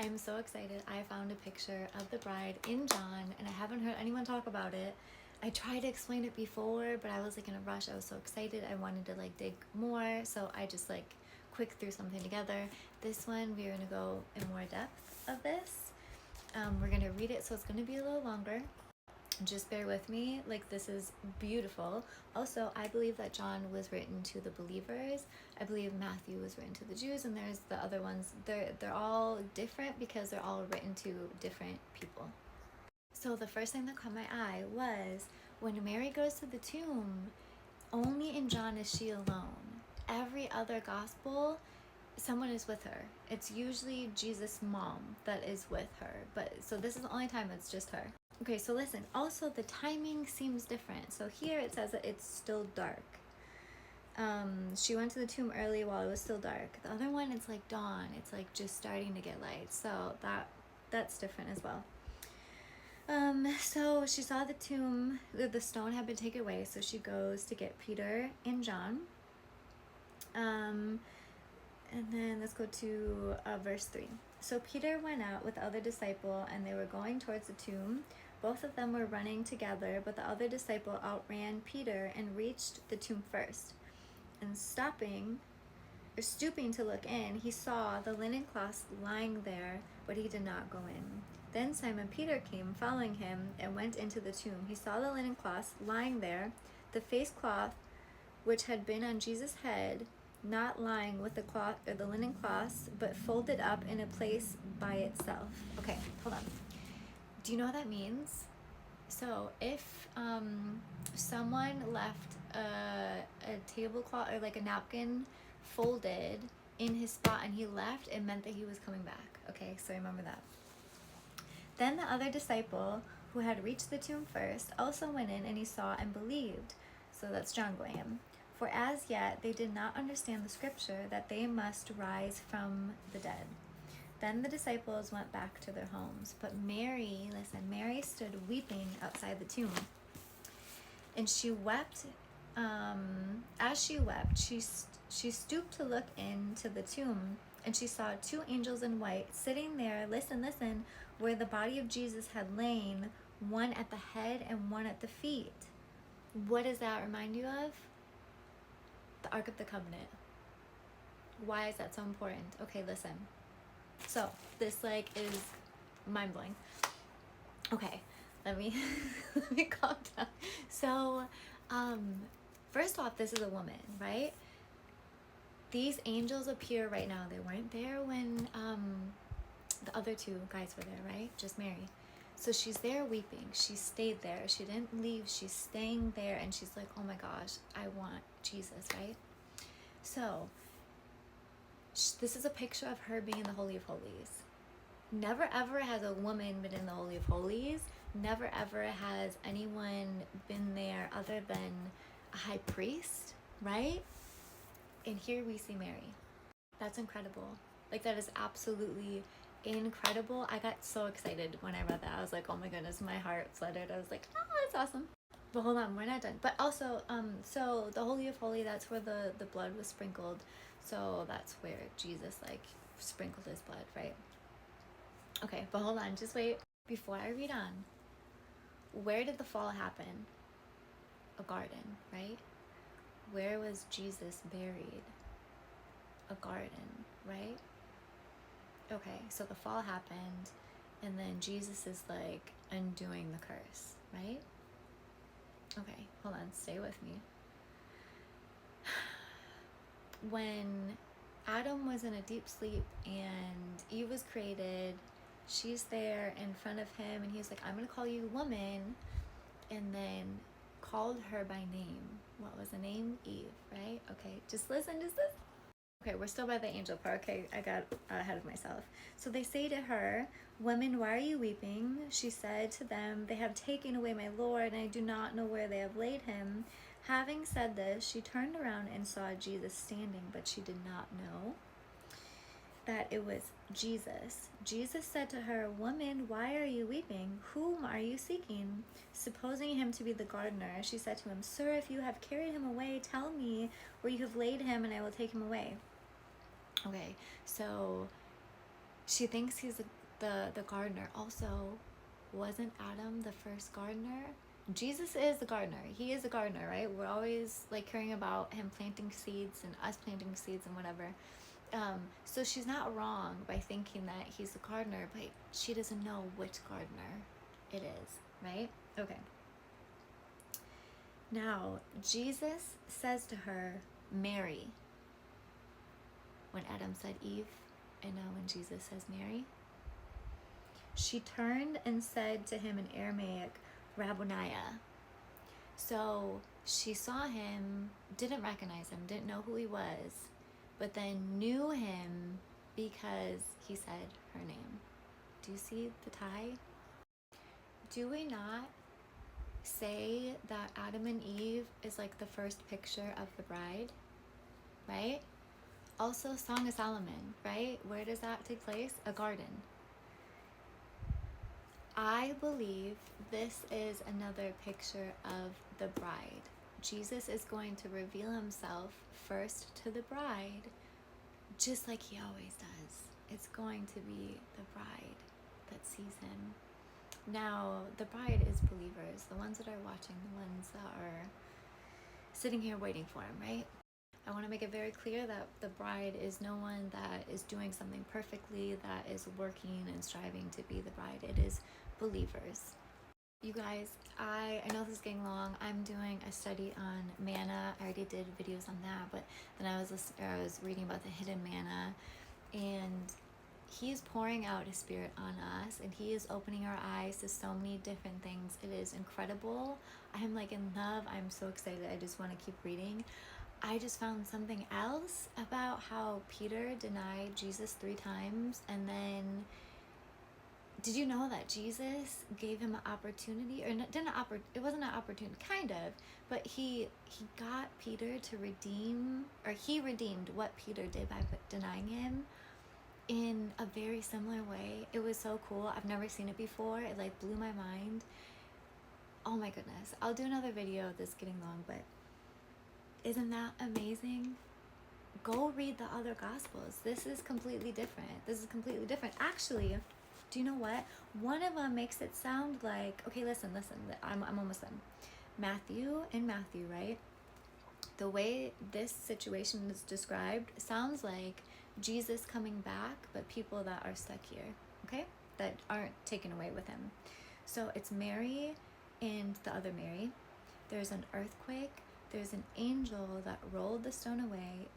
I'm so excited. I found a picture of the bride in John, and I haven't heard anyone talk about it. I tried to explain it before, but I was like in a rush. I was so excited. I wanted to like dig more, so I just like quick threw something together. This one, we're gonna go in more depth of this. We're gonna read it, so it's gonna be a little longer. Just bear with me. Like, this is beautiful. Also, I believe that John was written to the believers. I believe Matthew was written to the Jews, and there's the other ones. They're all different because they're all written to different people. So the first thing that caught my eye was when Mary goes to the tomb, only in John is she alone. Every other gospel, someone is with her. It's usually Jesus' mom that is with her. But so this is the only time it's just her. Okay, so listen. Also, the timing seems different. So here it says that it's still dark. She went to the tomb early while it was still dark. The other one, it's like dawn. It's like just starting to get light. So that's different as well. So she saw the tomb, the stone had been taken away, so she goes to get Peter and John. And then let's go to verse 3. So Peter went out with the other disciple, and they were going towards the tomb. Both of them were running together, but the other disciple outran Peter and reached the tomb first. And stooping to look in, he saw the linen cloths lying there, but he did not go in. Then Simon Peter came, following him, and went into the tomb. He saw the linen cloths lying there, the face cloth which had been on Jesus' head, not lying with the cloth or the linen cloths, but folded up in a place by itself. Okay, hold on. Do you know what that means? So if someone left a tablecloth or like a napkin folded in his spot and he left, it meant that he was coming back. Okay, so remember that. Then the other disciple, who had reached the tomb first, also went in, and he saw and believed. So that's John going in. For as yet they did not understand the scripture that they must rise from the dead. Then the disciples went back to their homes. But Mary stood weeping outside the tomb. And she wept. As she wept, she stooped to look into the tomb, and she saw two angels in white sitting there, listen, where the body of Jesus had lain, one at the head and one at the feet. What does that remind you of? The Ark of the Covenant. Why is that so important? Okay, listen. So this like is mind-blowing. Okay, let me let me calm down. So first off, this is a woman, right? These angels appear right now. They weren't there when the other two guys were there, right? Just Mary. So she's there weeping. She stayed there. She didn't leave. She's staying there, and she's like, oh my gosh, I want Jesus, right? So this is a picture of her being in the Holy of Holies. Never ever has a woman been in the Holy of Holies. Never ever has anyone been there other than a high priest, right? And here we see Mary. That's incredible. Like, that is absolutely incredible. I got so excited when I read that. I was like, oh my goodness, my heart fluttered. I was like, oh, that's awesome. But hold on, we're not done. But also, so the Holy of Holies, that's where the blood was sprinkled. So that's where Jesus like sprinkled his blood, right? Okay, but hold on, just wait. Before I read on, where did the fall happen? A garden, right? Where was Jesus buried? A garden, right? Okay, so the fall happened, and then Jesus is like undoing the curse, right? Okay, hold on, stay with me. When Adam was in a deep sleep and Eve was created, she's there in front of him, and he's like, I'm gonna call you woman, and then called her by name. What was the name? Eve, right? Okay, just listen. Okay, we're still by the angel part. Okay, I got ahead of myself. So they say to her, women, why are you weeping? She said to them, they have taken away my Lord, and I do not know where they have laid him. Having said this, she turned around and saw Jesus standing, but she did not know that it was Jesus. Jesus said to her, woman, why are you weeping? Whom are you seeking? Supposing him to be the gardener, she said to him, sir, if you have carried him away, tell me where you have laid him, and I will take him away. Okay, so she thinks he's the gardener. Also, wasn't Adam the first gardener? Jesus is the gardener. He is the gardener, right? We're always like caring about him planting seeds and us planting seeds and whatever. So she's not wrong by thinking that he's the gardener, but she doesn't know which gardener it is, right? Okay. Now, Jesus says to her, Mary, when Adam said Eve, and now when Jesus says Mary. She turned and said to him in Aramaic, Rabboni. So she saw him, didn't recognize him, didn't know who he was, but then knew him because he said her name. Do you see the tie? Do we not say that Adam and Eve is like the first picture of the bride, right? Also, Song of Solomon, right? Where does that take place? A garden. I believe this is another picture of the bride. Jesus is going to reveal himself first to the bride, just like he always does. It's going to be the bride that sees him. Now, the bride is believers, the ones that are watching, the ones that are sitting here waiting for him, right? I want to make it very clear that the bride is no one that is doing something perfectly, that is working and striving to be the bride. It is believers. You guys, I know this is getting long. I'm doing a study on manna. I already did videos on that, but then I was reading about the hidden manna, and he's pouring out his spirit on us, and he is opening our eyes to so many different things. It is incredible. I'm like in love. I'm so excited. I just want to keep reading. I just found something else about how Peter denied Jesus 3 times, and then did you know that Jesus gave him an opportunity, or it wasn't an opportunity, kind of, but he got Peter to redeem, or he redeemed what Peter did by denying him in a very similar way. It was so cool. I've never seen it before. It like blew my mind. Oh my goodness. I'll do another video that's getting long, but isn't that amazing? Go read the other gospels. This is completely different. Actually, do you know what? One of them makes it sound like, okay, listen, I'm almost done. Matthew, right? The way this situation is described sounds like Jesus coming back, but people that are stuck here, okay? That aren't taken away with him. So it's Mary and the other Mary. There's an earthquake. There's an angel that rolled the stone away.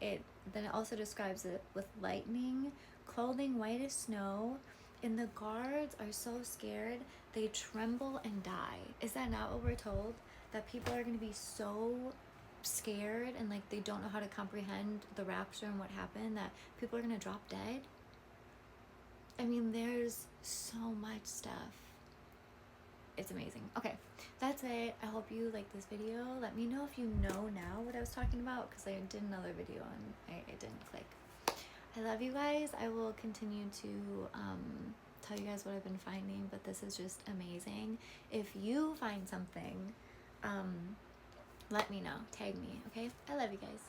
Then it also describes it with lightning, clothing white as snow, and the guards are so scared they tremble and die. Is that not what we're told? That people are going to be so scared and like they don't know how to comprehend the rapture and what happened, that people are going to drop dead? I mean, there's so much stuff. It's amazing. Okay, that's it. I hope you like this video. Let me know if you know now what I was talking about, because I did another video and it didn't click. I love you guys. I will continue to tell you guys what I've been finding, but this is just amazing. If you find something, let me know. Tag me, okay? I love you guys.